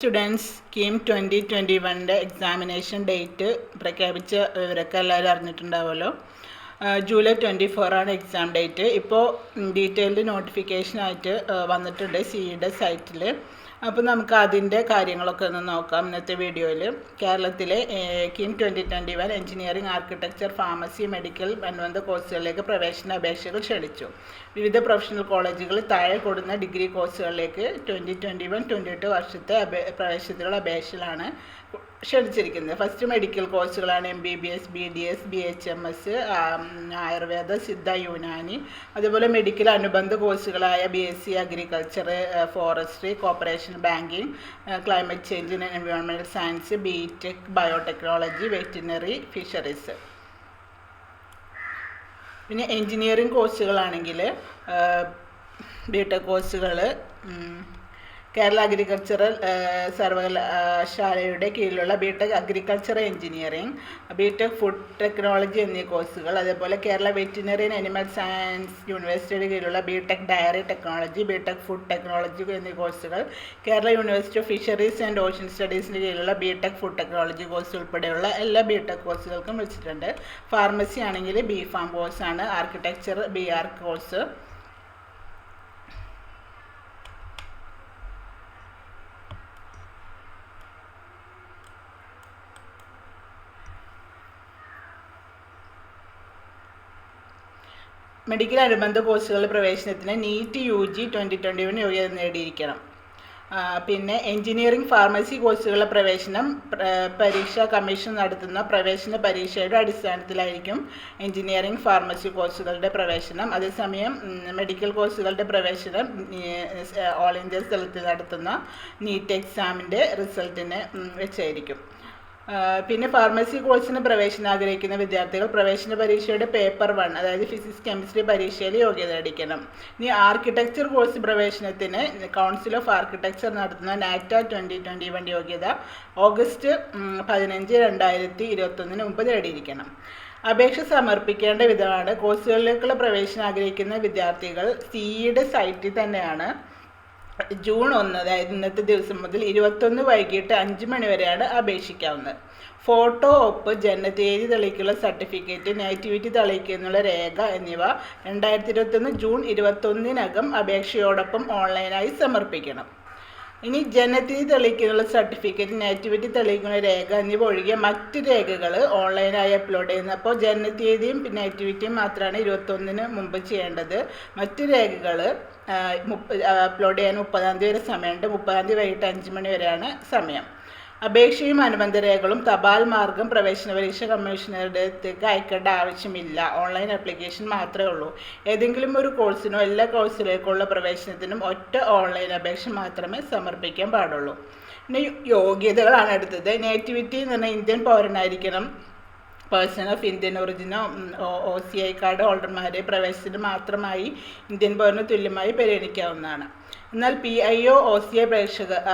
Students KEAM 2021 examination date പ്രഖ്യാപിച്ച വിവരമൊക്കെ എല്ലാവരും അറിഞ്ഞിട്ടുണ്ടാവുമല്ലോ. July 24 exam date. ഇപ്പോൾ ഡീറ്റെയിൽഡ് നോട്ടിഫിക്കേഷനായിട്ട് വന്നിട്ടുണ്ട് സിയുടെ സൈറ്റിൽ. അപ്പോൾ നമുക്ക് അതിൻ്റെ കാര്യങ്ങളൊക്കെ ഒന്ന് നോക്കാം ഇന്നത്തെ വീഡിയോയിൽ. കേരളത്തിലെ KEAM 2021 engineering, architecture, pharmacy, medical അനുബന്ധ കോഴ്സുകളിലേക്ക് പ്രവേശന അപേക്ഷകൾ ക്ഷണിച്ചു. വിവിധ പ്രൊഫഷണൽ കോളേജുകളിൽ താഴെ കൊടുക്കുന്ന ഡിഗ്രി കോഴ്സുകളിലേക്ക് 2021-22 വർഷത്തെ പ്രവേശനത്തിനുള്ള അപേക്ഷകളാണ് ക്ഷണിച്ചിരിക്കുന്നത്. ഫസ്റ്റ് മെഡിക്കൽ കോഴ്സുകളാണ് MBBS, BDS, BHMS, Ayurveda, Siddha, Unani. അതുപോലെ മെഡിക്കൽ അനുബന്ധ കോഴ്സുകളായ BSc agriculture, forestry, corporation banking, climate change and environmental science, BTech, biotechnology, veterinary, fisheries. പിന്നെ എൻജിനീയറിംഗ് കോഴ്സുകളാണെങ്കിൽ BTech കോഴ്സുകൾ കേരള അഗ്രികൾച്ചറൽ സർവകലാശാലയുടെ കീഴിലുള്ള BTech agriculture engineering, BTech food technology എന്നീ കോഴ്സുകൾ. അതേപോലെ Kerala veterinary and animal science യൂണിവേഴ്സിറ്റിയുടെ കീഴിലുള്ള BTech diary technology, BTech food technology എന്നീ കോഴ്സുകൾ. Kerala university of fisheries and ocean സ്റ്റഡീസിൻ്റെ കീഴിലുള്ള BTech ഫുഡ് ടെക്നോളജി കോഴ്സ് ഉൾപ്പെടെയുള്ള എല്ലാ BTech കോഴ്സുകൾക്കും വിളിച്ചിട്ടുണ്ട്. ഫാർമസി ആണെങ്കിൽ BPharm കോഴ്സാണ്. Architecture BArch course. മെഡിക്കൽ അനുബന്ധ കോഴ്സുകളുടെ പ്രവേശനത്തിന് നീറ്റ് UG 2021 യോഗ്യത നേടിയിരിക്കണം. പിന്നെ എഞ്ചിനീയറിംഗ്, ഫാർമസി കോഴ്സുകളുടെ പ്രവേശനം പരീക്ഷാ കമ്മീഷൻ നടത്തുന്ന പ്രവേശന പരീക്ഷയുടെ അടിസ്ഥാനത്തിലായിരിക്കും എഞ്ചിനീയറിംഗ്, ഫാർമസി കോഴ്സുകളുടെ പ്രവേശനം. അതേസമയം മെഡിക്കൽ കോഴ്സുകളുടെ പ്രവേശനം ഓൾ ഇന്ത്യ തലത്തിൽ നടത്തുന്ന നീറ്റ് എക്സാമിൻ്റെ റിസൾട്ടിനെ വെച്ചായിരിക്കും. പിന്നെ ഫാർമസി കോഴ്സിന് പ്രവേശനം ആഗ്രഹിക്കുന്ന വിദ്യാർത്ഥികൾ പ്രവേശന പരീക്ഷയുടെ പേപ്പർ 1, അതായത് ഫിസിക്സ്, കെമിസ്ട്രി പരീക്ഷയിൽ യോഗ്യത നേടിക്കണം. ഇനി ആർക്കിടെക്ചർ കോഴ്സ് പ്രവേശനത്തിന് കൗൺസിൽ ഓഫ് ആർക്കിടെക്ചർ നടത്തുന്ന NATA 2021 യോഗ്യത ഓഗസ്റ്റ് 15, 2021 മുമ്പ് നേടിയിരിക്കണം. അപേക്ഷ സമർപ്പിക്കേണ്ട വിധമാണ്. കോഴ്സുകളിലേക്കുള്ള പ്രവേശനം ആഗ്രഹിക്കുന്ന വിദ്യാർത്ഥികൾ സിയുടെ സൈറ്റിൽ തന്നെയാണ് ജൂൺ 1, അതായത് ഇന്നത്തെ ദിവസം മുതൽ 21 വൈകിട്ട് 5 മണി വരെയാണ് അപേക്ഷിക്കാവുന്നത്. ഫോട്ടോ, ഒപ്പ്, ജനനത്തീയതി തെളിയിക്കുന്ന സർട്ടിഫിക്കറ്റ്, നേറ്റിവിറ്റി തെളിയിക്കുന്നതിനുള്ള രേഖ എന്നിവ 2021 ജൂൺ 21 അപേക്ഷയോടൊപ്പം ഓൺലൈനായി സമർപ്പിക്കണം. ഇനി ജനനത്തീയതി തെളിയിക്കുന്നതിനുള്ള സർട്ടിഫിക്കറ്റ്, നേറ്റിവിറ്റി തെളിയിക്കുന്ന രേഖ എന്നിവ ഒഴികെ മറ്റ് രേഖകൾ ഓൺലൈനായി അപ്ലോഡ് ചെയ്യുന്നത്. അപ്പോൾ ജനനത്തീയതിയും നേറ്റിവിറ്റിയും മാത്രമാണ് 21 മുമ്പ് ചെയ്യേണ്ടത്. മറ്റ് രേഖകൾ അപ്ലോഡ് ചെയ്യാൻ 30-ാം തീയതി വരെ സമയമുണ്ട്. 30-ാം തീയതി വൈകിട്ട് 5 മണി വരെയാണ് സമയം. അപേക്ഷയും അനുബന്ധ രേഖകളും തപാൽ മാർഗം പ്രവേശന പരീക്ഷ കമ്മീഷണറുടെ അടുത്തേക്ക് അയക്കേണ്ട ആവശ്യമില്ല. ഓൺലൈൻ ആപ്ലിക്കേഷൻ മാത്രമേ ഉള്ളൂ. ഏതെങ്കിലും ഒരു കോഴ്സിനോ എല്ലാ കോഴ്സിലേക്കുള്ള പ്രവേശനത്തിനും ഒറ്റ ഓൺലൈൻ അപേക്ഷ മാത്രമേ സമർപ്പിക്കാൻ പാടുള്ളൂ. പിന്നെ യോഗ്യതകളാണ് അടുത്തത്. നേറ്റിവിറ്റി എന്ന് പറഞ്ഞാൽ ഇന്ത്യൻ പൗരനായിരിക്കണം. പേഴ്സൺ ഓഫ് ഇന്ത്യൻ ഒറിജിനോ OCI കാർഡ് ഹോൾഡർമാരെ പ്രവേശനത്തിന് മാത്രമായി ഇന്ത്യൻ പൗരന് തുല്യമായി പരിഗണിക്കാവുന്നതാണ്. എന്നാൽ PIO OCI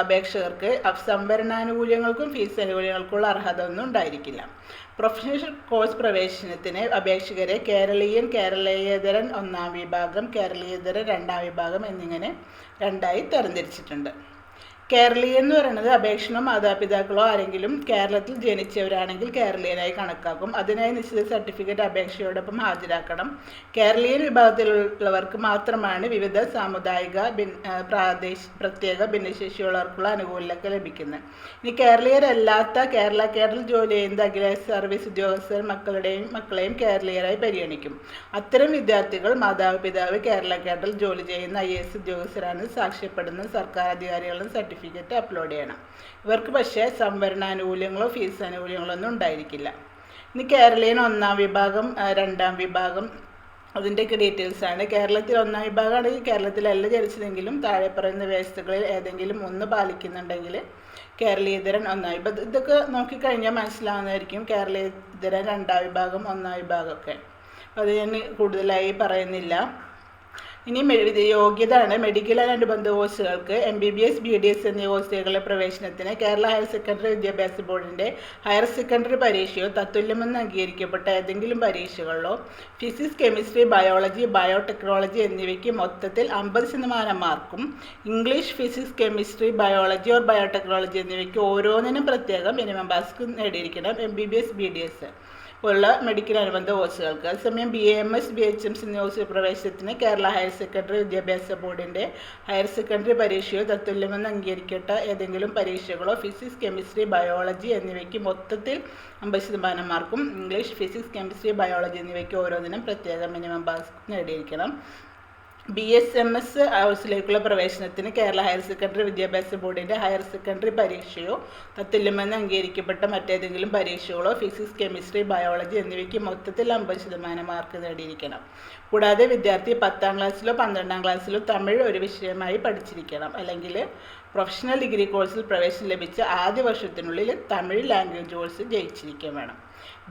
അപേക്ഷകർക്ക് സംവരണാനുകൂല്യങ്ങൾക്കും ഫീസ് ആനുകൂല്യങ്ങൾക്കുള്ള അർഹത ഒന്നും ഉണ്ടായിരിക്കില്ല. പ്രൊഫഷണൽ കോഴ്സ് പ്രവേശനത്തിന് അപേക്ഷകരെ കേരളീയൻ, കേരളീയേതരൻ 1ാം വിഭാഗം, കേരളീയേതരൻ 2ാം വിഭാഗം എന്നിങ്ങനെ 2ആയി തരംതിരിച്ചിട്ടുണ്ട്. കേരളീയൻ എന്ന് പറയുന്നത് അപേക്ഷകനോ മാതാപിതാക്കളോ ആരെങ്കിലും കേരളത്തിൽ ജനിച്ചവരാണെങ്കിൽ കേരളീയനായി കണക്കാക്കും. അതിനായി നിശ്ചിത സർട്ടിഫിക്കറ്റ് അപേക്ഷയോടൊപ്പം ഹാജരാക്കണം. കേരളീയൻ വിഭാഗത്തിലുള്ളവർക്ക് മാത്രമാണ് വിവിധ സാമുദായിക, പ്രത്യേക ഭിന്നശേഷിയുള്ളവർക്കുള്ള ആനുകൂല്യമൊക്കെ ലഭിക്കുന്നത്. ഇനി കേരളീയരല്ലാത്ത കേരളത്തിൽ ജോലി ചെയ്യുന്ന അഖില സർവീസ് ഉദ്യോഗസ്ഥർ മക്കളെയും കേരളീയരായി പരിഗണിക്കും. അത്തരം വിദ്യാർത്ഥികൾ മാതാപിതാവ് കേരളത്തിൽ ജോലി ചെയ്യുന്ന IAS ഉദ്യോഗസ്ഥരാണ് സാക്ഷ്യപ്പെടുന്ന സർക്കാർ അധികാരികളും സർട്ടിഫിക്കറ്റ് അപ്ലോഡ് ചെയ്യണം. ഇവർക്ക് പക്ഷേ സംവരണാനുകൂല്യങ്ങളോ ഫീസ് ആനുകൂല്യങ്ങളോ ഒന്നും ഉണ്ടായിരിക്കില്ല. ഇനി കേരളീയൻ 1ാം വിഭാഗം, 2ാം വിഭാഗം അതിൻ്റെയൊക്കെ ഡീറ്റെയിൽസാണ്. കേരളത്തിൽ 1ാം വിഭാഗമാണെങ്കിൽ കേരളത്തിലല്ല ജനിച്ചതെങ്കിലും താഴെ പറയുന്ന വ്യവസ്ഥകളിൽ ഏതെങ്കിലും ഒന്ന് പാലിക്കുന്നുണ്ടെങ്കിൽ കേരളീയതരൻ 1ാം വിഭാഗം. ഇതൊക്കെ നോക്കിക്കഴിഞ്ഞാൽ മനസ്സിലാവുന്നതായിരിക്കും. കേരളീയതരൻ 2ാം വിഭാഗം, 1ാം വിഭാഗമൊക്കെ. അത് ഞാൻ കൂടുതലായി പറയുന്നില്ല. ഇനി യോഗ്യതയാണ്. മെഡിക്കൽ ആൻഡ് അനുബന്ധ കോഴ്സുകൾക്ക് MBBS BDS എന്നീ കോഴ്സുകളിലെ പ്രവേശനത്തിന് കേരള ഹയർ സെക്കൻഡറി വിദ്യാഭ്യാസ ബോർഡിൻ്റെ ഹയർ സെക്കൻഡറി പരീക്ഷയോ തത്തുല്യമെന്ന് അംഗീകരിക്കപ്പെട്ട ഏതെങ്കിലും പരീക്ഷകളിലോ ഫിസിക്സ്, കെമിസ്ട്രി, ബയോളജി, ബയോടെക്നോളജി എന്നിവയ്ക്ക് മൊത്തത്തിൽ 50% മാർക്കും English, physics, chemistry, biology or biotechnology എന്നിവയ്ക്ക് ഓരോന്നിനും പ്രത്യേകം മിനിമം പാസ് നേടിയിരിക്കണം MBBS BDS ഉള്ള മെഡിക്കൽ അനുബന്ധ കോഴ്സുകൾക്ക്. അതേസമയം BAMS BHMS എന്നീ കോഴ്സ് പ്രവേശനത്തിന് കേരള ഹയർ സെക്കൻഡറി വിദ്യാഭ്യാസ ബോർഡിൻ്റെ ഹയർ സെക്കൻഡറി പരീക്ഷയോ തത്തുല്യമെന്ന് അംഗീകരിക്കപ്പെട്ട ഏതെങ്കിലും പരീക്ഷകളോ ഫിസിക്സ്, കെമിസ്ട്രി, ബയോളജി എന്നിവയ്ക്ക് മൊത്തത്തിൽ 50% മാർക്കും ഇംഗ്ലീഷ്, ഫിസിക്സ്, കെമിസ്ട്രി, ബയോളജി എന്നിവയ്ക്ക് ഓരോന്നിനും പ്രത്യേക മിനിമം പാസ് നേടിയിരിക്കണം. BSMS കോഴ്സിലേക്കുള്ള പ്രവേശനത്തിന് കേരള ഹയർ സെക്കൻഡറി വിദ്യാഭ്യാസ ബോർഡിൻ്റെ ഹയർ സെക്കൻഡറി പരീക്ഷയോ തത്തുല്യമെന്ന് അംഗീകരിക്കപ്പെട്ട മറ്റേതെങ്കിലും പരീക്ഷകളോ ഫിസിക്സ്, കെമിസ്ട്രി, ബയോളജി എന്നിവയ്ക്ക് മൊത്തത്തിൽ 50% മാർക്ക് നേടിയിരിക്കണം. കൂടാതെ വിദ്യാർത്ഥി 10ാം ക്ലാസ്സിലോ 12ാം ക്ലാസ്സിലോ തമിഴ് ഒരു വിഷയമായി പഠിച്ചിരിക്കണം. അല്ലെങ്കിൽ പ്രൊഫഷണൽ ഡിഗ്രി കോഴ്സിൽ പ്രവേശനം ലഭിച്ച ആദ്യ വർഷത്തിനുള്ളിൽ തമിഴ് ലാംഗ്വേജ് കോഴ്സ് ജയിച്ചിരിക്കുകയും വേണം.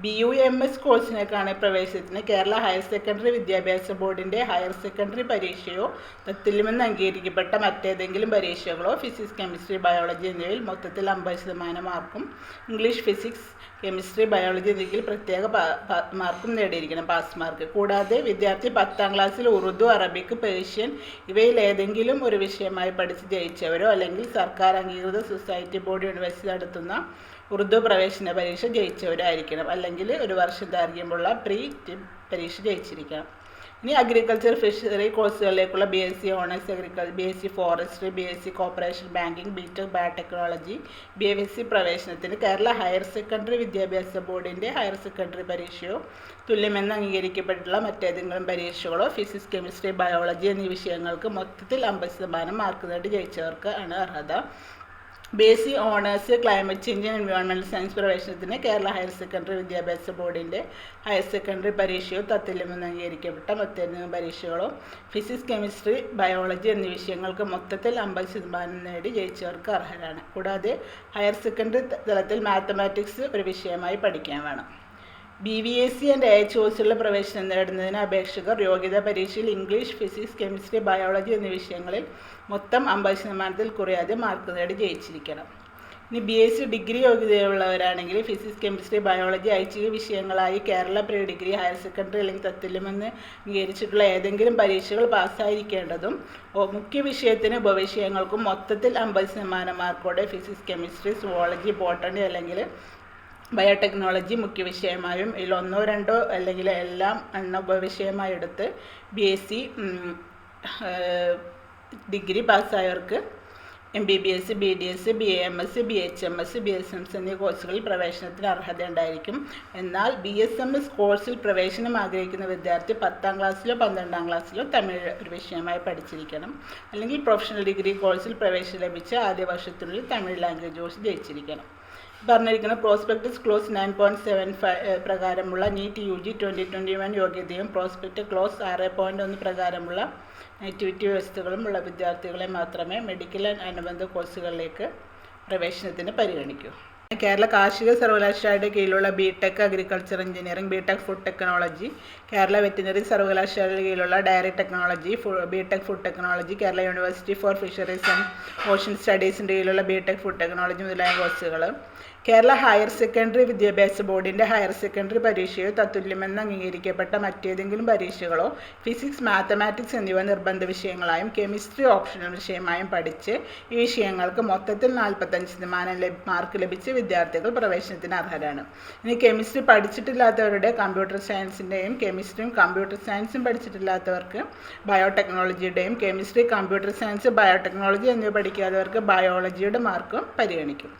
BUMS കോഴ്സിനേക്കാണ് പ്രവേശനത്തിന് കേരള ഹയർ സെക്കൻഡറി വിദ്യാഭ്യാസ ബോർഡിൻ്റെ ഹയർ സെക്കൻഡറി പരീക്ഷയോ തത്തുല്യമെന്ന് അംഗീകരിക്കപ്പെട്ട മറ്റേതെങ്കിലും പരീക്ഷകളോ ഫിസിക്സ്, കെമിസ്ട്രി, ബയോളജി എന്നിവയിൽ മൊത്തത്തിൽ 50% മാർക്കും ഇംഗ്ലീഷ്, ഫിസിക്സ്, കെമിസ്ട്രി, ബയോളജി എന്നിവയിൽ പ്രത്യേക മാർക്കും നേടിയിരിക്കണം, പാസ് മാർക്ക്. കൂടാതെ വിദ്യാർത്ഥി 10ാം ക്ലാസ്സിൽ ഉറുദു, അറബിക്, പേർഷ്യൻ ഇവയിൽ ഏതെങ്കിലും ഒരു വിഷയമായി പഠിച്ച് ജയിച്ചവരോ അല്ലെങ്കിൽ സർക്കാർ അംഗീകൃത സൊസൈറ്റി ബോർഡ് യൂണിവേഴ്സിറ്റി നടത്തുന്ന ഉറുദു പ്രവേശന പരീക്ഷ ജയിച്ചവരോ ആയിരിക്കണം. അല്ലെങ്കിൽ ഒരു വർഷം ദൈർഘ്യമുള്ള പരീക്ഷ ജയിച്ചിരിക്കണം. ഇനി അഗ്രികൾച്ചർ ഫിഷറി കോഴ്സുകളിലേക്കുള്ള BSc honours agriculture, BSc forestry, BSc corporation banking, BTech biotechnology, BFSc പ്രവേശനത്തിന് കേരള ഹയർ സെക്കൻഡറി വിദ്യാഭ്യാസ ബോർഡിൻ്റെ ഹയർ സെക്കൻഡറി പരീക്ഷയോ തുല്യമെന്ന് അംഗീകരിക്കപ്പെട്ടിട്ടുള്ള മറ്റേതെങ്കിലും പരീക്ഷകളോ ഫിസിക്സ്, കെമിസ്ട്രി, ബയോളജി എന്നീ വിഷയങ്ങൾക്ക് മൊത്തത്തിൽ 50% മാർക്ക് നേടി ജയിച്ചവർക്ക് ആണ് അർഹത. BSc honours climate change and environmental science പ്രവേശനത്തിന് കേരള ഹയർ സെക്കൻഡറി വിദ്യാഭ്യാസ ബോർഡിൻ്റെ ഹയർ സെക്കൻഡറി പരീക്ഷയോ തത്തുല്യമെന്ന് അംഗീകരിക്കപ്പെട്ട മറ്റേതെങ്കിലും പരീക്ഷകളോ ഫിസിക്സ്, കെമിസ്ട്രി, ബയോളജി എന്നീ വിഷയങ്ങൾക്ക് മൊത്തത്തിൽ 50% നേടി ജയിച്ചവർക്ക് അർഹരാണ്. കൂടാതെ ഹയർ സെക്കൻഡറി തലത്തിൽ മാത്തമാറ്റിക്സ് ഒരു വിഷയമായി പഠിക്കാൻ വേണം. BVAC ആൻഡ് AH കോഴ്സുകളിൽ പ്രവേശനം നേടുന്നതിന് അപേക്ഷകർ യോഗ്യതാ പരീക്ഷയിൽ ഇംഗ്ലീഷ്, ഫിസിക്സ്, കെമിസ്ട്രി, ബയോളജി എന്നീ വിഷയങ്ങളിൽ മൊത്തം 50% കുറയാതെ മാർക്ക് നേടി ജയിച്ചിരിക്കണം. ഇനി BSc ഡിഗ്രി യോഗ്യതയുള്ളവരാണെങ്കിൽ ഫിസിക്സ്, കെമിസ്ട്രി, ബയോളജി ഐച്ഛിക വിഷയങ്ങളായി Kerala pre degree, higher secondary അല്ലെങ്കിൽ തത്തുല്യമെന്ന് അംഗീകരിച്ചിട്ടുള്ള ഏതെങ്കിലും പരീക്ഷകൾ പാസ്സായിരിക്കേണ്ടതും മുഖ്യ വിഷയത്തിന് ഉപവിഷയങ്ങൾക്കും മൊത്തത്തിൽ 50% മാർക്കോടെ ഫിസിക്സ്, കെമിസ്ട്രി, സുവോളജി, ബോട്ടണി അല്ലെങ്കിൽ ബയോടെക്നോളജി മുഖ്യ വിഷയമായും ഇതിൽ 1 or 2 അല്ലെങ്കിൽ എല്ലാം ഉപവിഷയമായി എടുത്ത് BSc ഡിഗ്രി പാസ്സായവർക്ക് MBBS BDS BAMS BHMS BSMS എന്നീ കോഴ്സുകളിൽ പ്രവേശനത്തിന് അർഹത ഉണ്ടായിരിക്കും. എന്നാൽ BSMS കോഴ്സിൽ പ്രവേശനം ആഗ്രഹിക്കുന്ന വിദ്യാർത്ഥി 10ാം ക്ലാസ്സിലോ 12ാം ക്ലാസ്സിലോ തമിഴ് ഒരു വിഷയമായി പഠിച്ചിരിക്കണം. അല്ലെങ്കിൽ പ്രൊഫഷണൽ ഡിഗ്രി കോഴ്സിൽ പ്രവേശനം ലഭിച്ച ആദ്യ വർഷത്തിനുള്ളിൽ തമിഴ് ലാംഗ്വേജ് കോഴ്സ് ജയിച്ചിരിക്കണം. പറഞ്ഞിരിക്കുന്ന പ്രോസ്പെക്ടസ് ക്ലോസ് 9.75 പ്രകാരമുള്ള NEET UG 2021 യോഗ്യതയും പ്രോസ്പെക്ട് ക്ലോസ് 6.1 പ്രകാരമുള്ള ആക്ടിവിറ്റി വ്യവസ്ഥകളും ഉള്ള വിദ്യാർത്ഥികളെ മാത്രമേ മെഡിക്കൽ ആൻഡ് അനുബന്ധ കോഴ്സുകളിലേക്ക് പ്രവേശനത്തിന് പരിഗണിക്കൂ. കേരള കാർഷിക സർവകലാശാലയുടെ കീഴിലുള്ള BTech agriculture engineering, BTech food technology, Kerala veterinary സർവകലാശാലയുടെ കീഴിലുള്ള dairy technology, BTech food technology, Kerala university for fisheries and ocean സ്റ്റഡീസിൻ്റെ കീഴിലുള്ള BTech ഫുഡ് ടെക്നോളജി മുതലായ കോഴ്സുകൾ കേരള ഹയർ സെക്കൻഡറി വിദ്യാഭ്യാസ ബോർഡിൻ്റെ ഹയർ സെക്കൻഡറി പരീക്ഷയോ തത്തുല്യമെന്ന് അംഗീകരിക്കപ്പെട്ട മറ്റേതെങ്കിലും പരീക്ഷകളോ ഫിസിക്സ്, മാത്തമാറ്റിക്സ് എന്നിവ നിർബന്ധ വിഷയങ്ങളായും കെമിസ്ട്രി ഓപ്ഷണൽ വിഷയമായും പഠിച്ച് ഈ വിഷയങ്ങൾക്ക് മൊത്തത്തിൽ 45% മാർക്ക് ലഭിച്ച വിദ്യാർത്ഥികൾ പ്രവേശനത്തിന് അർഹരാണ്. ഇനി കെമിസ്ട്രി പഠിച്ചിട്ടില്ലാത്തവരുടെ കമ്പ്യൂട്ടർ സയൻസിൻ്റെയും കെമിസ്ട്രിയും കമ്പ്യൂട്ടർ സയൻസും പഠിച്ചിട്ടില്ലാത്തവർക്ക് ബയോടെക്നോളജിയുടെയും കെമിസ്ട്രി, കമ്പ്യൂട്ടർ സയൻസ്, ബയോടെക്നോളജി എന്നിവ പഠിക്കാത്തവർക്ക് ബയോളജിയുടെ മാർക്കും പരിഗണിക്കും.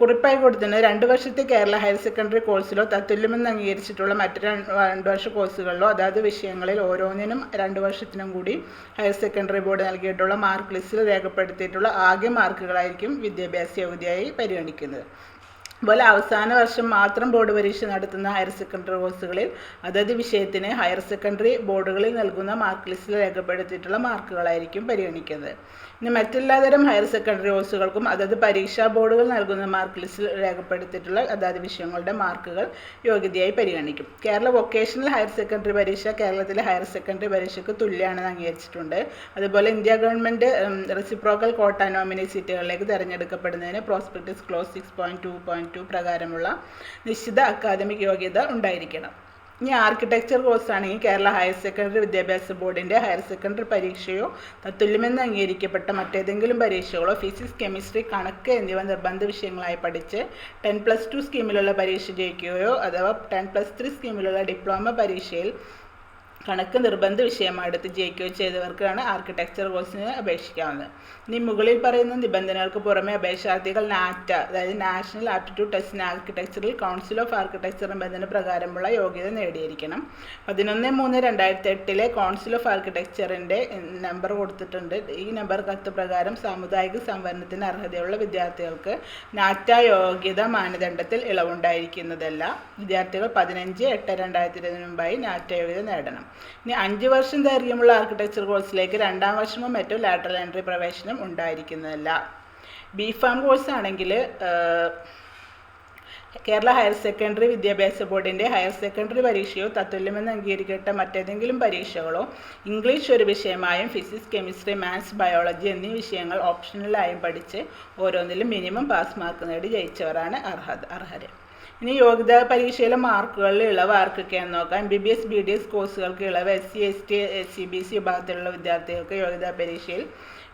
കുറിപ്പായി കൊടുത്തിന് 2 വർഷത്തെ കേരള ഹയർ സെക്കൻഡറി കോഴ്സിലോ തത്തുല്യമെന്ന് അംഗീകരിച്ചിട്ടുള്ള മറ്റ് 2 വർഷ കോഴ്സുകളിലോ അതാത് വിഷയങ്ങളിൽ ഓരോന്നിനും 2 വർഷത്തിനും കൂടി ഹയർ സെക്കൻഡറി ബോർഡ് നൽകിയിട്ടുള്ള മാർക്ക് ലിസ്റ്റിൽ രേഖപ്പെടുത്തിയിട്ടുള്ള ആകെ മാർക്കുകളായിരിക്കും വിദ്യാഭ്യാസ യോഗ്യതയായി പരിഗണിക്കുന്നത്. അതുപോലെ അവസാന വർഷം മാത്രം ബോർഡ് പരീക്ഷ നടത്തുന്ന ഹയർ സെക്കൻഡറി കോഴ്സുകളിൽ അതത് വിഷയത്തിന് ഹയർ സെക്കൻഡറി ബോർഡുകളിൽ നൽകുന്ന മാർക്ക് ലിസ്റ്റിൽ രേഖപ്പെടുത്തിയിട്ടുള്ള മാർക്കുകളായിരിക്കും പരിഗണിക്കുന്നത്. ഇനി മറ്റെല്ലാതരം ഹയർ സെക്കൻഡറി കോഴ്സുകൾക്കും അതത് പരീക്ഷാ ബോർഡുകൾ നൽകുന്ന മാർക്ക് ലിസ്റ്റിൽ രേഖപ്പെടുത്തിയിട്ടുള്ള അതാത് വിഷയങ്ങളുടെ മാർക്കുകൾ യോഗ്യതയായി പരിഗണിക്കും. കേരള വൊക്കേഷണൽ ഹയർ സെക്കൻഡറി പരീക്ഷ കേരളത്തിലെ ഹയർ സെക്കൻഡറി പരീക്ഷയ്ക്ക് തുല്യമാണെന്ന് അംഗീകരിച്ചിട്ടുണ്ട്. അതുപോലെ ഇന്ത്യ ഗവൺമെൻറ് റെസിപ്രോക്കൽ കോട്ട നോമിനി സീറ്റുകളിലേക്ക് തിരഞ്ഞെടുക്കപ്പെടുന്നതിന് പ്രോസ്പെക്ടസ് ക്ലോസ് 6.2.2 പ്രകാരമുള്ള നിശ്ചിത അക്കാദമിക് യോഗ്യത ഉണ്ടായിരിക്കണം. ഇനി ആർക്കിടെക്ചർ കോഴ്സാണെങ്കിൽ കേരള ഹയർ സെക്കൻഡറി വിദ്യാഭ്യാസ ബോർഡിൻ്റെ ഹയർ സെക്കൻഡറി പരീക്ഷയോ തത്തുല്യമെന്ന് അംഗീകരിക്കപ്പെട്ട മറ്റേതെങ്കിലും പരീക്ഷകളോ ഫിസിക്സ്, കെമിസ്ട്രി, കണക്ക് എന്നിവ നിർബന്ധ വിഷയങ്ങളായി പഠിച്ച് 10+2 സ്കീമിലുള്ള പരീക്ഷ ജയിക്കുകയോ അഥവാ 10+3 സ്കീമിലുള്ള ഡിപ്ലോമ പരീക്ഷയിൽ കണക്ക് നിർബന്ധ വിഷയമായി എടുത്ത് ജയിക്കുകയോ ചെയ്തവർക്കാണ് ആർക്കിടെക്ചർ കോഴ്സിന് അപേക്ഷിക്കാവുന്നത്. ഇനി മുകളിൽ പറയുന്ന നിബന്ധനകൾക്ക് പുറമെ അപേക്ഷാർത്ഥികൾ നാറ്റ അതായത് നാഷണൽ ആപ്റ്റിറ്റ്യൂഡ് ടെസ്റ്റിന് ആർക്കിടെക്ചറിൽ കൗൺസിൽ ഓഫ് ആർക്കിടെക്ചർ നിബന്ധന പ്രകാരമുള്ള യോഗ്യത നേടിയിരിക്കണം. 11/3/2008 കൗൺസിൽ ഓഫ് ആർക്കിടെക്ചറിൻ്റെ നമ്പർ കൊടുത്തിട്ടുണ്ട്. ഈ നമ്പർ കത്ത് പ്രകാരം സാമുദായിക സംവരണത്തിന് അർഹതയുള്ള വിദ്യാർത്ഥികൾക്ക് നാറ്റ യോഗ്യത മാനദണ്ഡത്തിൽ ഇളവുണ്ടായിരിക്കുന്നതല്ല. വിദ്യാർത്ഥികൾ 15/8/2020 മുമ്പായി നാറ്റ യോഗ്യത നേടണം. ഇനി 5 വർഷം ദൈർഘ്യമുള്ള ആർക്കിടെക്ചർ കോഴ്സിലേക്ക് 2ാം വർഷമോ മറ്റോ ലാറ്ററൽ എൻട്രി പ്രവേശനം ഉണ്ടായിരിക്കുന്നതല്ല. ബിഫാം കോഴ്സ് ആണെങ്കിൽ കേരള ഹയർ സെക്കൻഡറി വിദ്യാഭ്യാസ ബോർഡിൻ്റെ ഹയർ സെക്കൻഡറി പരീക്ഷയോ തത്തുല്യമെന്ന് അംഗീകരിക്കപ്പെട്ട മറ്റേതെങ്കിലും പരീക്ഷകളോ ഇംഗ്ലീഷ് ഒരു വിഷയമായും ഫിസിക്സ്, കെമിസ്ട്രി, മാത്സ്, ബയോളജി എന്നീ വിഷയങ്ങൾ ഓപ്ഷണലായും പഠിച്ച് ഓരോന്നിലും മിനിമം പാസ് മാർക്ക് നേടി ജയിച്ചവരാണ് അർഹർ. ഇനി യോഗ്യതാ പരീക്ഷയിലെ മാർക്കുകളിൽ ഇളവ് ആർക്കൊക്കെയാണെന്ന് നോക്കാം. MBBS, BDS കോഴ്സുകൾക്ക് ഇളവ് SC, ST, CBC വിഭാഗത്തിലുള്ള വിദ്യാർത്ഥികൾക്ക് യോഗ്യതാ പരീക്ഷയിൽ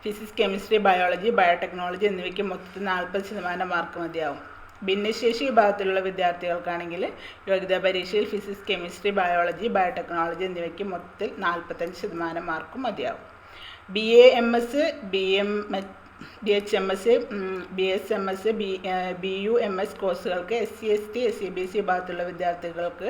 ഫിസിക്സ്, കെമിസ്ട്രി, ബയോളജി, ബയോടെക്നോളജി എന്നിവയ്ക്ക് മൊത്തത്തിൽ 40% മാർക്ക് മതിയാവും. ഭിന്നശേഷി വിഭാഗത്തിലുള്ള വിദ്യാർത്ഥികൾക്കാണെങ്കിൽ യോഗ്യതാ പരീക്ഷയിൽ ഫിസിക്സ്, കെമിസ്ട്രി, ബയോളജി, ബയോടെക്നോളജി എന്നിവയ്ക്ക് മൊത്തത്തിൽ 45% മാർക്കും മതിയാവും. BA, MS, BHMS, BSMS, BUMS കോഴ്സുകൾക്ക് SC, ST, CBC വിഭാഗത്തിലുള്ള വിദ്യാർത്ഥികൾക്ക്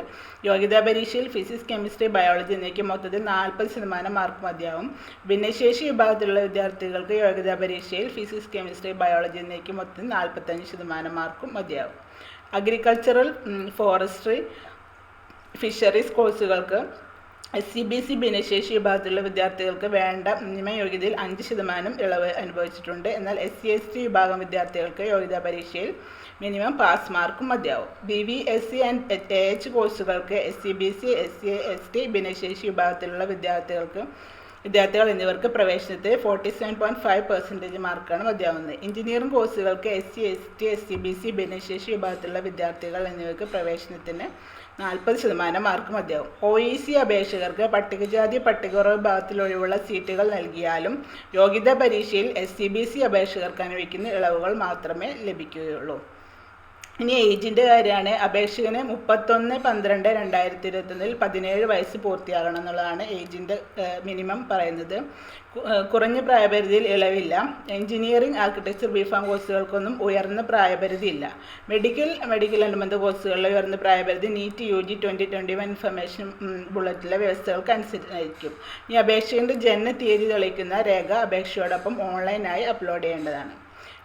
യോഗ്യതാ പരീക്ഷയിൽ ഫിസിക്സ്, കെമിസ്ട്രി, ബയോളജി എന്നിവയ്ക്ക് മൊത്തത്തിൽ 40% മാർക്ക് മതിയാവും. ഭിന്നശേഷി വിഭാഗത്തിലുള്ള വിദ്യാർത്ഥികൾക്ക് യോഗ്യതാ പരീക്ഷയിൽ ഫിസിക്സ്, കെമിസ്ട്രി, ബയോളജി എന്നിവയ്ക്ക് മൊത്തത്തിൽ 45% മാർക്കും മതിയാവും. അഗ്രികൾച്ചറൽ, ഫോറസ്ട്രി, ഫിഷറീസ് കോഴ്സുകൾക്ക് SCBC ഭിന്നശേഷി വിഭാഗത്തിലുള്ള വിദ്യാർത്ഥികൾക്ക് വേണ്ട മിനിമം യോഗ്യതയിൽ 5% ഇളവ് അനുഭവിച്ചിട്ടുണ്ട്. എന്നാൽ SC, ST വിഭാഗം വിദ്യാർത്ഥികൾക്ക് യോഗ്യതാ പരീക്ഷയിൽ മിനിമം പാസ് മാർക്കും മതിയാവും. BV, SC ആൻഡ് AH കോഴ്സുകൾക്ക് SCBC, SC, ST ഭിന്നശേഷി വിഭാഗത്തിലുള്ള വിദ്യാർത്ഥികൾ എന്നിവർക്ക് പ്രവേശനത്തിൽ 47.5% മാർക്കാണ് മതിയാവുന്നത്. എഞ്ചിനീയറിംഗ് കോഴ്സുകൾക്ക് SC, ST, SCBC ഭിന്നശേഷി വിഭാഗത്തിലുള്ള വിദ്യാർത്ഥികൾ എന്നിവർക്ക് പ്രവേശനത്തിന് 40% മാർക്ക് മതിയാവും. OEC അപേക്ഷകർക്ക് പട്ടികജാതി പട്ടികവർഗ വിഭാഗത്തിൽ ഒഴിവുള്ള സീറ്റുകൾ നൽകിയാലും യോഗ്യതാ പരീക്ഷയിൽ SCBC അപേക്ഷകർക്ക് അനുവദിക്കുന്ന ഇളവുകൾ മാത്രമേ ലഭിക്കുകയുള്ളൂ. ഇനി ഏജിൻ്റെ കാര്യമാണ്. അപേക്ഷകന് 31/12/2021 17 വയസ്സ് പൂർത്തിയാകണം എന്നുള്ളതാണ് ഏജിൻ്റെ മിനിമം പറയുന്നത്. കുറഞ്ഞ പ്രായപരിധിയിൽ ഇളവില്ല. എഞ്ചിനീയറിംഗ്, ആർക്കിടെക്ചർ, ബിഫാം കോഴ്സുകൾക്കൊന്നും ഉയർന്ന പ്രായപരിധി ഇല്ല. മെഡിക്കൽ അനുബന്ധ കോഴ്സുകളിലെ ഉയർന്ന പ്രായപരിധി NEET UG 2021 ഇൻഫർമേഷൻ ബുള്ളറ്റിലെ വ്യവസ്ഥകൾക്ക് അനുസരിച്ചായിരിക്കും. ഈ അപേക്ഷകൻ്റെ ജനന തീയതി തെളിയിക്കുന്ന രേഖ അപേക്ഷയോടൊപ്പം ഓൺലൈനായി അപ്ലോഡ് ചെയ്യേണ്ടതാണ്.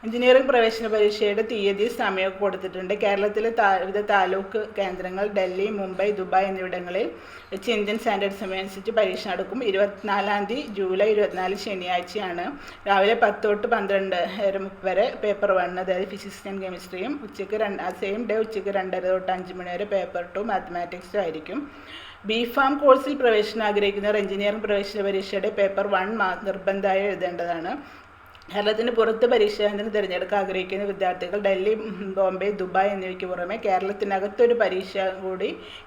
എഞ്ചിനീയറിംഗ് പ്രവേശന പരീക്ഷയുടെ തീയതി സമയമൊക്കെ കൊടുത്തിട്ടുണ്ട്. കേരളത്തിലെ വിവിധ താലൂക്ക് കേന്ദ്രങ്ങൾ ഡൽഹി, മുംബൈ, ദുബായ് എന്നിവിടങ്ങളിൽ വെച്ച് ഇന്ത്യൻ സ്റ്റാൻഡേർഡ് സമയം അനുസരിച്ച് പരീക്ഷ നടക്കും. 24 ജൂലൈ 24 ശനിയാഴ്ചയാണ് രാവിലെ 10 തൊട്ട് 12 വരെ പേപ്പർ 1 അതായത് ഫിസിക്സ് ആൻഡ് കെമിസ്ട്രിയും ഉച്ചയ്ക്ക് സെയിം ഡേ ഉച്ചയ്ക്ക് 2:30 തൊട്ട് 5 മണി വരെ പേപ്പർ 2 മാത്തമാറ്റിക്സും ആയിരിക്കും. ബിഫാം കോഴ്സിൽ പ്രവേശനം ആഗ്രഹിക്കുന്നവർ എഞ്ചിനീയറിംഗ് പ്രവേശന പരീക്ഷയുടെ പേപ്പർ 1 നിർബന്ധമായി എഴുതേണ്ടതാണ്. കേരളത്തിന് പുറത്ത് പരീക്ഷാകേന്ദ്രം തിരഞ്ഞെടുക്കാൻ ആഗ്രഹിക്കുന്ന വിദ്യാർത്ഥികൾ ഡൽഹി, ബോംബെ, ദുബായ് എന്നിവയ്ക്ക് പുറമെ കേരളത്തിനകത്തൊരു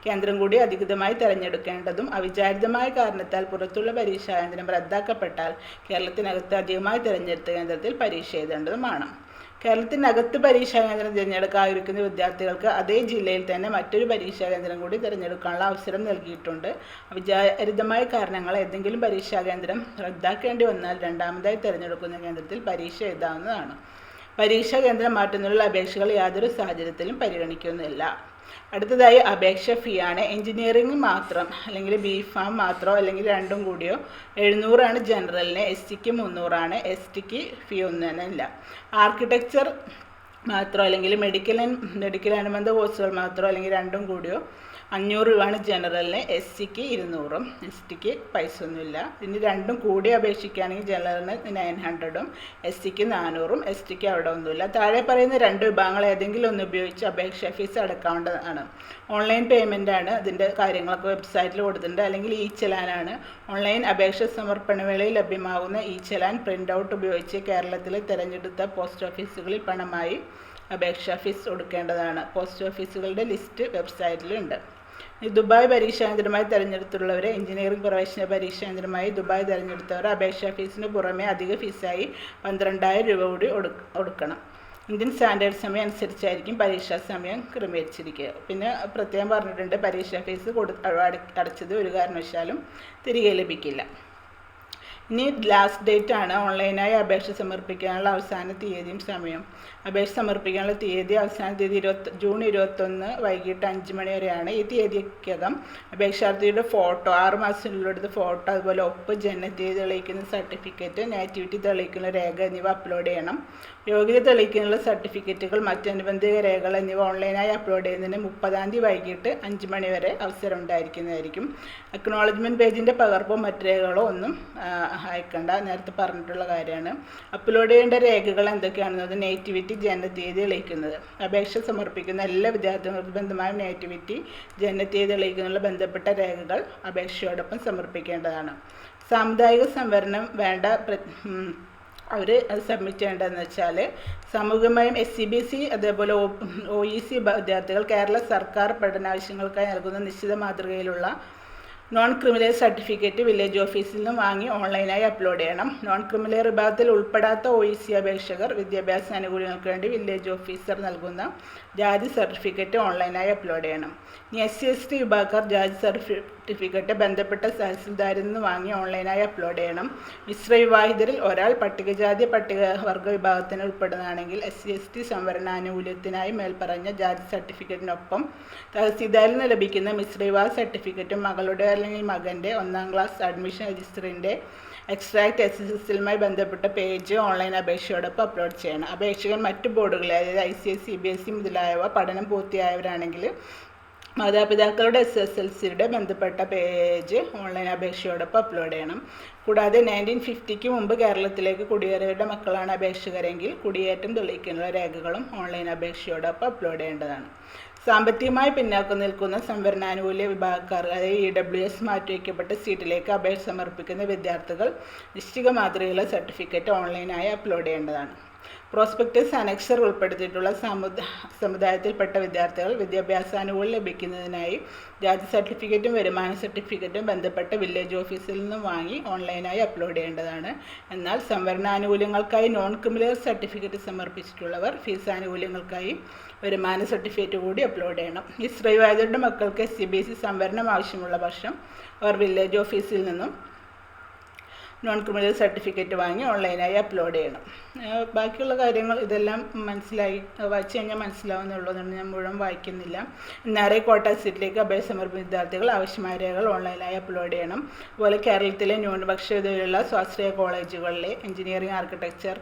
കേന്ദ്രം കൂടി അധികൃതമായി തിരഞ്ഞെടുക്കേണ്ടതും അവിചാരിതമായ കാരണത്താൽ പുറത്തുള്ള പരീക്ഷാകേന്ദ്രം റദ്ദാക്കപ്പെട്ടാൽ കേരളത്തിനകത്ത് അധികമായി തിരഞ്ഞെടുത്ത കേന്ദ്രത്തിൽ പരീക്ഷ എഴുതേണ്ടതുമാണ്. കേരളത്തിനകത്ത് പരീക്ഷാകേന്ദ്രം തിരഞ്ഞെടുക്കാൻ ആഗ്രഹിക്കുന്ന വിദ്യാർത്ഥികൾക്ക് അതേ ജില്ലയിൽ തന്നെ മറ്റൊരു പരീക്ഷാകേന്ദ്രം കൂടി തിരഞ്ഞെടുക്കാനുള്ള അവസരം നൽകിയിട്ടുണ്ട്. അവിചാരിതമായ കാരണങ്ങൾ ഏതെങ്കിലും പരീക്ഷാകേന്ദ്രം റദ്ദാക്കേണ്ടി വന്നാൽ രണ്ടാമതായി തിരഞ്ഞെടുക്കുന്ന കേന്ദ്രത്തിൽ പരീക്ഷ എഴുതാവുന്നതാണ്. പരീക്ഷാ കേന്ദ്രം മാറ്റുന്നതിനുള്ള അപേക്ഷകൾ യാതൊരു സാഹചര്യത്തിലും പരിഗണിക്കുന്നില്ല. അടുത്തതായി അപേക്ഷ ഫീ ആണ്. എഞ്ചിനീയറിംഗ് മാത്രം അല്ലെങ്കിൽ ബിഫാം മാത്രമോ അല്ലെങ്കിൽ രണ്ടും കൂടിയോ 700 ജനറലിന്, SCക്ക് 300, STക്ക് ഫീ ഒന്നും തന്നെ ഇല്ല. ആർക്കിടെക്ചർ മാത്രമോ അല്ലെങ്കിൽ മെഡിക്കൽ അനുബന്ധ കോഴ്സുകൾ മാത്രമോ അല്ലെങ്കിൽ രണ്ടും കൂടിയോ 500 രൂപയാണ് ജനറലിന്. എസ് സിക്ക് 200, എസ് ടിക്ക് പൈസ ഒന്നുമില്ല. ഇനി രണ്ടും കൂടി അപേക്ഷിക്കുകയാണെങ്കിൽ ജനറലിന് 900ഉം എസ് സിക്ക് 400ഉം എസ് ടിക്ക് അവിടെ ഒന്നുമില്ല. താഴെ പറയുന്ന രണ്ട് വിഭാഗങ്ങൾ ഏതെങ്കിലും ഒന്ന് ഉപയോഗിച്ച് അപേക്ഷാ ഫീസ് അടക്കാവുന്നതാണ്. ഓൺലൈൻ പേയ്മെൻ്റ് ആണ്. അതിൻ്റെ കാര്യങ്ങളൊക്കെ വെബ്സൈറ്റിൽ കൊടുത്തിട്ടുണ്ട്. അല്ലെങ്കിൽ ഇ ചലാനാണ്. ഓൺലൈൻ അപേക്ഷ സമർപ്പണ വേളയിൽ ലഭ്യമാകുന്ന ഇ ചലാൻ പ്രിൻ്റ് ഔട്ട് ഉപയോഗിച്ച് കേരളത്തിലെ തിരഞ്ഞെടുത്ത പോസ്റ്റ് ഓഫീസുകളിൽ പണമായി അപേക്ഷാ ഫീസ് കൊടുക്കേണ്ടതാണ്. പോസ്റ്റ് ഓഫീസുകളുടെ ലിസ്റ്റ് വെബ്സൈറ്റിലുണ്ട്. ദുബായ് പരീക്ഷാനന്തരമായി തിരഞ്ഞെടുത്തുള്ളവരെ എഞ്ചിനീയറിംഗ് പ്രവേശന പരീക്ഷാനന്തരമായി ദുബായ് തിരഞ്ഞെടുത്തവർ അപേക്ഷാ ഫീസിന് പുറമെ അധിക ഫീസായി 12,000 രൂപ കൂടി കൊടുക്കണം. ഇന്ത്യൻ സ്റ്റാൻഡേർഡ് സമയം അനുസരിച്ചായിരിക്കും പരീക്ഷാ സമയം ക്രമീകരിച്ചിരിക്കുക. പിന്നെ പ്രത്യേകം പറഞ്ഞിട്ടുണ്ട്, പരീക്ഷാ ഫീസ് അടച്ചത് ഒരു കാരണവശാലും തിരികെ ലഭിക്കില്ല. ഇനി ലാസ്റ്റ് ഡേറ്റ് ആണ്. ഓൺലൈനായി അപേക്ഷ സമർപ്പിക്കാനുള്ള അവസാന തീയതിയും സമയം. അപേക്ഷ സമർപ്പിക്കാനുള്ള തീയതി അവസാന തീയതി ജൂൺ 21 വൈകിട്ട് 5 മണി വരെയാണ്. ഈ തീയതിക്കകം അപേക്ഷാർത്ഥിയുടെ ഫോട്ടോ, 6 മാസത്തിനുള്ളിലെടുത്ത ഫോട്ടോ, അതുപോലെ ഒപ്പ്, ജനനത്തീയതി തെളിയിക്കുന്ന സർട്ടിഫിക്കറ്റ്, നേറ്റിവിറ്റി തെളിയിക്കുന്ന രേഖ എന്നിവ അപ്ലോഡ് ചെയ്യണം. യോഗ്യത തെളിയിക്കാനുള്ള സർട്ടിഫിക്കറ്റുകൾ, മറ്റനുബന്ധിത രേഖകൾ എന്നിവ ഓൺലൈനായി അപ്ലോഡ് ചെയ്യുന്നതിന് 30-ാം തീയതി വൈകിട്ട് 5 മണി വരെ അവസരം ഉണ്ടായിരിക്കുന്നതായിരിക്കും. അക്നോളജ്മെൻറ്റ് പേജിൻ്റെ പകർപ്പോ മറ്റ് രേഖകളോ ഒന്നും അയക്കണ്ട, നേരത്തെ പറഞ്ഞിട്ടുള്ള കാര്യമാണ്. അപ്ലോഡ് ചെയ്യേണ്ട രേഖകൾ എന്തൊക്കെയാണെന്നത് നേറ്റിവിറ്റി, ജനനത്തീയതി തെളിയിക്കുന്നത്. അപേക്ഷ സമർപ്പിക്കുന്ന എല്ലാ വിദ്യാർത്ഥികൾക്ക് ബന്ധമായ നേറ്റിവിറ്റി, ജനനത്തീയതി തെളിയിക്കുന്നതിനുള്ള ബന്ധപ്പെട്ട രേഖകൾ അപേക്ഷയോടൊപ്പം സമർപ്പിക്കേണ്ടതാണ്. സാമുദായിക സംവരണം വേണ്ട അവർ സബ്മിറ്റ് ചെയ്യേണ്ടതെന്ന് വെച്ചാൽ സാമൂഹികമായും SCBC അതേപോലെ OEC വിദ്യാർത്ഥികൾ കേരള സർക്കാർ പഠനാവശ്യങ്ങൾക്കായി നൽകുന്ന നിശ്ചിത മാതൃകയിലുള്ള നോൺ ക്രിമിനൽ സർട്ടിഫിക്കറ്റ് വില്ലേജ് ഓഫീസിൽ നിന്നും വാങ്ങി ഓൺലൈനായി അപ്ലോഡ് ചെയ്യണം. നോൺ ക്രിമിനൽ വിഭാഗത്തിൽ ഉൾപ്പെടാത്ത OEC അപേക്ഷകർ വിദ്യാഭ്യാസ ആനുകൂല്യങ്ങൾക്ക് വേണ്ടി വില്ലേജ് ഓഫീസർ നൽകുന്ന ജാതി സർട്ടിഫിക്കറ്റ് ഓൺലൈനായി അപ്ലോഡ് ചെയ്യണം. ഇനി SC/ST വിഭാഗക്കാർ ജാതി സർട്ടിഫിക്കറ്റ് ബന്ധപ്പെട്ട തഹസിൽദാരിൽ നിന്ന് വാങ്ങി ഓൺലൈനായി അപ്ലോഡ് ചെയ്യണം. മിശ്രവിവാഹിതരിൽ ഒരാൾ പട്ടികജാതി പട്ടികവർഗ വിഭാഗത്തിന് ഉൾപ്പെടുന്നതാണെങ്കിൽ SC/ST സംവരണാനുകൂല്യത്തിനായി മേൽപ്പറഞ്ഞ ജാതി സർട്ടിഫിക്കറ്റിനൊപ്പം തഹസിൽദാരിൽ നിന്ന് ലഭിക്കുന്ന മിശ്രവിവാഹ സർട്ടിഫിക്കറ്റും മകളുടെ അല്ലെങ്കിൽ മകൻ്റെ 1ാം ക്ലാസ് അഡ്മിഷൻ രജിസ്റ്ററിൻ്റെ എക്സ്ട്രാക്ട് SSSലുമായി ബന്ധപ്പെട്ട പേജ് ഓൺലൈൻ അപേക്ഷയോടൊപ്പം അപ്ലോഡ് ചെയ്യണം. അപേക്ഷകൻ മറ്റ് ബോർഡുകളിൽ, അതായത് ICSE, CBSE മുതലായവ പഠനം പൂർത്തിയായവരാണെങ്കിൽ മാതാപിതാക്കളുടെ SSLCയുടെ ബന്ധപ്പെട്ട പേജ് ഓൺലൈൻ അപേക്ഷയോടൊപ്പം അപ്ലോഡ് ചെയ്യണം. കൂടാതെ 1950ക്ക് മുമ്പ് കേരളത്തിലേക്ക് കുടിയേറിയവരുടെ മക്കളാണ് അപേക്ഷകരെങ്കിൽ കുടിയേറ്റം തെളിയിക്കാനുള്ള രേഖകളും ഓൺലൈൻ അപേക്ഷയോടൊപ്പം അപ്ലോഡ് ചെയ്യേണ്ടതാണ്. സാമ്പത്തികമായി പിന്നാക്കം നിൽക്കുന്ന സംവരണാനുകൂല്യ വിഭാഗക്കാർ, അതായത് EWS മാറ്റിവയ്ക്കപ്പെട്ട സീറ്റിലേക്ക് അപേക്ഷ സമർപ്പിക്കുന്ന വിദ്യാർത്ഥികൾ നിശ്ചിത മാതൃകയിലുള്ള സർട്ടിഫിക്കറ്റ് ഓൺലൈനായി അപ്ലോഡ് ചെയ്യേണ്ടതാണ്. പ്രോസ്പെക്ടസ് അനക്ഷർ ഉൾപ്പെടുത്തിയിട്ടുള്ള സമുദായത്തിൽപ്പെട്ട വിദ്യാർത്ഥികൾ വിദ്യാഭ്യാസാനുകൂല്യം ലഭിക്കുന്നതിനായി ജാതി സർട്ടിഫിക്കറ്റും വരുമാന സർട്ടിഫിക്കറ്റും ബന്ധപ്പെട്ട വില്ലേജ് ഓഫീസിൽ നിന്നും വാങ്ങി ഓൺലൈനായി അപ്ലോഡ് ചെയ്യേണ്ടതാണ്. എന്നാൽ സംവരണാനുകൂല്യങ്ങൾക്കായി നോൺ ക്രിമിനൽ സർട്ടിഫിക്കറ്റ് സമർപ്പിച്ചിട്ടുള്ളവർ ഫീസ് ആനുകൂല്യങ്ങൾക്കായി വരുമാന സർട്ടിഫിക്കറ്റ് കൂടി അപ്ലോഡ് ചെയ്യണം. ഈ സ്ത്രീവാദികളുടെ മക്കൾക്ക് SCBC സംവരണം ആവശ്യമുള്ള പക്ഷം അവർ വില്ലേജ് ഓഫീസിൽ നിന്നും നോൺ ക്രിമിനൽ സർട്ടിഫിക്കറ്റ് വാങ്ങി ഓൺലൈനായി അപ്ലോഡ് ചെയ്യണം. ബാക്കിയുള്ള കാര്യങ്ങൾ ഇതെല്ലാം വായിച്ചു കഴിഞ്ഞാൽ മനസ്സിലാവുന്നുള്ളതുകൊണ്ട് ഞാൻ മുഴുവൻ വായിക്കുന്നില്ല. NRI കോട്ട സീറ്റിലേക്ക് അപേക്ഷ സമർപ്പിക്കുന്ന വിദ്യാർത്ഥികൾ ആവശ്യമായ രേഖകൾ ഓൺലൈനായി അപ്ലോഡ് ചെയ്യണം. അതുപോലെ കേരളത്തിലെ ന്യൂനപക്ഷ വിധയിലുള്ള സ്വാശ്രയ കോളേജുകളിലെ എഞ്ചിനീയറിംഗ്, ആർക്കിടെക്ചർ,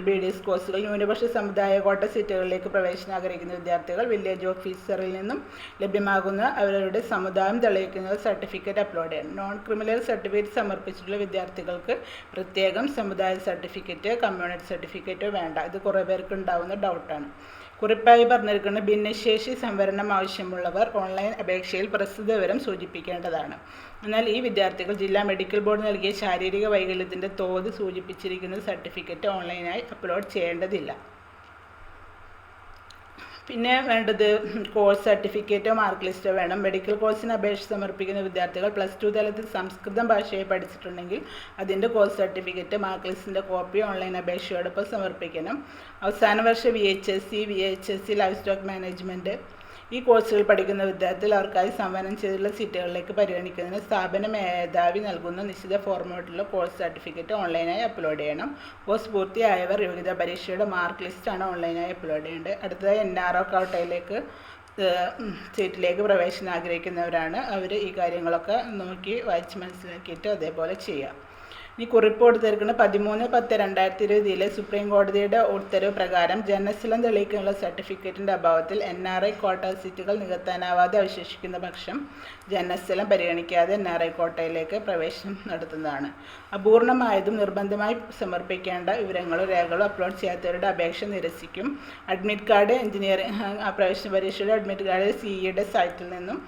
BDS കോഴ്സുകൾ ന്യൂനപക്ഷ സമുദായ കോട്ട സീറ്റുകളിലേക്ക് പ്രവേശനം ആഗ്രഹിക്കുന്ന വിദ്യാർത്ഥികൾ വില്ലേജ് ഓഫീസറിൽ നിന്നും ലഭ്യമാകുന്ന അവരുടെ സമുദായം തെളിയിക്കുന്ന സർട്ടിഫിക്കറ്റ് അപ്ലോഡ് ചെയ്യണം. നോൺ ക്രിമിനൽ സർട്ടിഫിക്കറ്റ് സമർപ്പിച്ചിട്ടുള്ള വിദ്യാർത്ഥികൾക്ക് പ്രത്യേകം സമുദായ സർട്ടിഫിക്കറ്റ്, കമ്മ്യൂണിറ്റി സർട്ടിഫിക്കറ്റോ വേണ്ട. ഇത് കുറേ പേർക്ക് ഉണ്ടാകുന്ന ഡൗട്ടാണ്. കുറിപ്പായി പറഞ്ഞിരിക്കുന്ന ഭിന്നശേഷി സംവരണം ആവശ്യമുള്ളവർ ഓൺലൈൻ അപേക്ഷയിൽ പ്രസ്തുത വിവരം സൂചിപ്പിക്കേണ്ടതാണ്. എന്നാൽ ഈ വിദ്യാർത്ഥികൾ ജില്ലാ മെഡിക്കൽ ബോർഡ് നൽകിയ ശാരീരിക വൈകല്യത്തിൻ്റെ തോത് സൂചിപ്പിച്ചിരിക്കുന്ന സർട്ടിഫിക്കറ്റ് ഓൺലൈനായി അപ്ലോഡ് ചെയ്യേണ്ടതില്ല. പിന്നെ വേണ്ടത് കോഴ്സ് സർട്ടിഫിക്കറ്റോ മാർക്ക് ലിസ്റ്റോ വേണം. മെഡിക്കൽ കോഴ്സിന് അപേക്ഷ സമർപ്പിക്കുന്ന വിദ്യാർത്ഥികൾ +2 തലത്തിൽ സംസ്കൃതം ഭാഷയെ പഠിച്ചിട്ടുണ്ടെങ്കിൽ അതിൻ്റെ കോഴ്സ് സർട്ടിഫിക്കറ്റ്, മാർക്ക് ലിസ്റ്റിൻ്റെ കോപ്പി ഓൺലൈൻ അപേക്ഷയോടൊപ്പം സമർപ്പിക്കണം. അവസാന വർഷ VHSC ലൈഫ് സ്റ്റോക്ക് മാനേജ്മെൻറ്റ് ഈ കോഴ്സുകൾ പഠിക്കുന്ന വിദ്യാർത്ഥികൾ അവർക്കായി സംവരണം ചെയ്തിട്ടുള്ള സീറ്റുകളിലേക്ക് പരിഗണിക്കുന്നതിന് സ്ഥാപന മേധാവി നൽകുന്ന നിശ്ചിത ഫോർമാറ്റിലുള്ള കോഴ്സ് സർട്ടിഫിക്കറ്റ് ഓൺലൈനായി അപ്ലോഡ് ചെയ്യണം. കോഴ്സ് പൂർത്തിയായവർ യോഗ്യതാ പരീക്ഷയുടെ മാർക്ക് ലിസ്റ്റാണ് ഓൺലൈനായി അപ്ലോഡ് ചെയ്യേണ്ടത്. അടുത്തതായി NRO കോട്ടയിലേക്ക് സീറ്റിലേക്ക് പ്രവേശനം ആഗ്രഹിക്കുന്നവരാണ്. അവർ ഈ കാര്യങ്ങളൊക്കെ നോക്കി വായിച്ച് മനസ്സിലാക്കിയിട്ട് അതേപോലെ ചെയ്യാം. ഈ കുറിപ്പ് കൊടുത്തിരിക്കുന്ന 13/10/2020 സുപ്രീം കോടതിയുടെ ഉത്തരവ് പ്രകാരം ജനനസ്ഥലം തെളിയിക്കാനുള്ള സർട്ടിഫിക്കറ്റിൻ്റെ അഭാവത്തിൽ NRI ക്വാട്ട സീറ്റുകൾ നികത്താനാവാതെ അവശേഷിക്കുന്ന പക്ഷം ജനനസ്ഥലം പരിഗണിക്കാതെ NRI ക്വാട്ടയിലേക്ക് പ്രവേശനം നടത്തുന്നതാണ്. അപൂർണമായതും നിർബന്ധമായി സമർപ്പിക്കേണ്ട വിവരങ്ങളോ രേഖകളോ അപ്ലോഡ് ചെയ്യാത്തവരുടെ അപേക്ഷ നിരസിക്കും. അഡ്മിറ്റ് കാർഡ് എഞ്ചിനീയറിംഗ് പ്രവേശന പരീക്ഷയുടെ അഡ്മിറ്റ് കാർഡ് CEയുടെ സൈറ്റിൽ നിന്നും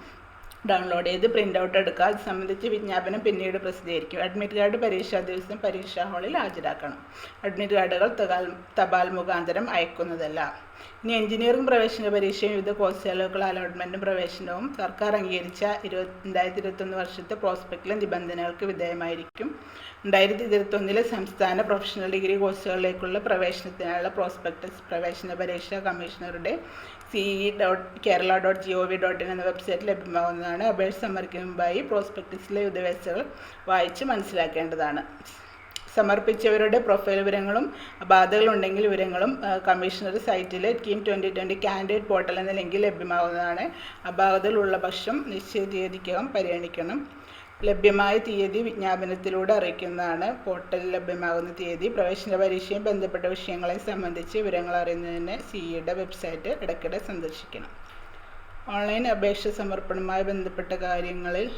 ഡൗൺലോഡ് ചെയ്ത് പ്രിൻ്റ് ഔട്ട് എടുക്കുക. അത് സംബന്ധിച്ച് വിജ്ഞാപനം പിന്നീട് പ്രസിദ്ധീകരിക്കും. അഡ്മിറ്റ് കാർഡ് പരീക്ഷാ ദിവസം പരീക്ഷാ ഹാളിൽ ഹാജരാക്കണം. അഡ്മിറ്റ് കാർഡുകൾ തപാൽ മുഖാന്തരം അയക്കുന്നതല്ല. ഇനി എഞ്ചിനീയറിംഗ് പ്രവേശന പരീക്ഷയും വിവിധ കോഴ്സുകൾക്കുള്ള അലോട്ട്മെൻറ്റും പ്രവേശനവും സർക്കാർ അംഗീകരിച്ച 2021 വർഷത്തെ പ്രോസ്പെക്റ്റിലെ നിബന്ധനകൾക്ക് വിധേയമായിരിക്കും. 2021 സംസ്ഥാന പ്രൊഫഷണൽ ഡിഗ്രി കോഴ്സുകളിലേക്കുള്ള പ്രവേശനത്തിനായുള്ള പ്രോസ്പെക്ടസ് പ്രവേശന പരീക്ഷാ കമ്മീഷണറുടെ ce.kerala.gov.in എന്ന വെബ്സൈറ്റിൽ ലഭ്യമാകുന്നതാണ്. അപേക്ഷ സമർപ്പിക്കുന്നതിന് മുമ്പായി പ്രോസ്പെക്ടസിലെ വിവരങ്ങൾ വായിച്ച് മനസ്സിലാക്കേണ്ടതാണ്. സമർപ്പിച്ചവരുടെ പ്രൊഫൈൽ വിവരങ്ങളും ബാധകളുണ്ടെങ്കിൽ വിവരങ്ങളും കമ്മീഷണർ സൈറ്റിലെ ടീം 2020 കാൻഡിഡേറ്റ് പോർട്ടൽ എന്ന ലിങ്കിൽ ലഭ്യമാകുന്നതാണ്. അപാകതകളുള്ള പക്ഷം നിശ്ചിത തീയതിക്കകം പരിഗണിക്കണം. ലഭ്യമായ തീയതി വിജ്ഞാപനത്തിലൂടെ അറിയിക്കുന്നതാണ്. പോർട്ടലിൽ ലഭ്യമാകുന്ന തീയതി. പ്രവേശന പരീക്ഷയും ബന്ധപ്പെട്ട വിഷയങ്ങളെ സംബന്ധിച്ച് വിവരങ്ങൾ അറിയുന്നതിന് CEയുടെ വെബ്സൈറ്റ് ഇടയ്ക്കിടെ സന്ദർശിക്കണം. ഓൺലൈൻ അപേക്ഷ സമർപ്പണവുമായി ബന്ധപ്പെട്ട കാര്യങ്ങളിൽ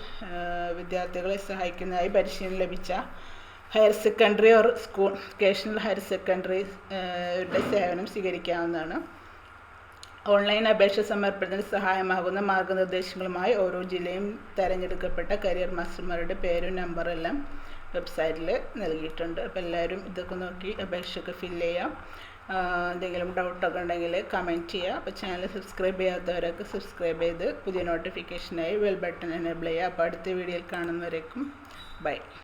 വിദ്യാർത്ഥികളെ സഹായിക്കുന്നതായി പരിശീലനം ലഭിച്ച higher secondary school vocational higher സെക്കൻഡറിയുടെ സേവനം സ്വീകരിക്കാവുന്നതാണ്. ഓൺലൈൻ അപേക്ഷ സമർപ്പണത്തിന് സഹായമാകുന്ന മാർഗനിർദ്ദേശങ്ങളുമായി ഓരോ ജില്ലയും തിരഞ്ഞെടുക്കപ്പെട്ട കരിയർ മാസ്റ്റർമാരുടെ പേരും നമ്പറും എല്ലാം വെബ്സൈറ്റിൽ നൽകിയിട്ടുണ്ട്. അപ്പോൾ എല്ലാവരും ഇതൊക്കെ നോക്കി അപേക്ഷയൊക്കെ ഫില്ല് ചെയ്യാം. എന്തെങ്കിലും ഡൗട്ടൊക്കെ ഉണ്ടെങ്കിൽ കമൻറ്റ് ചെയ്യുക. അപ്പോൾ ചാനൽ സബ്സ്ക്രൈബ് ചെയ്യാത്തവരൊക്കെ സബ്സ്ക്രൈബ് ചെയ്ത് പുതിയ നോട്ടിഫിക്കേഷനായി ബെൽ ബട്ടൺ എനേബിൾ ചെയ്യുക. അപ്പോൾ അടുത്ത വീഡിയോയിൽ കാണുന്നവരേക്കും ബൈ.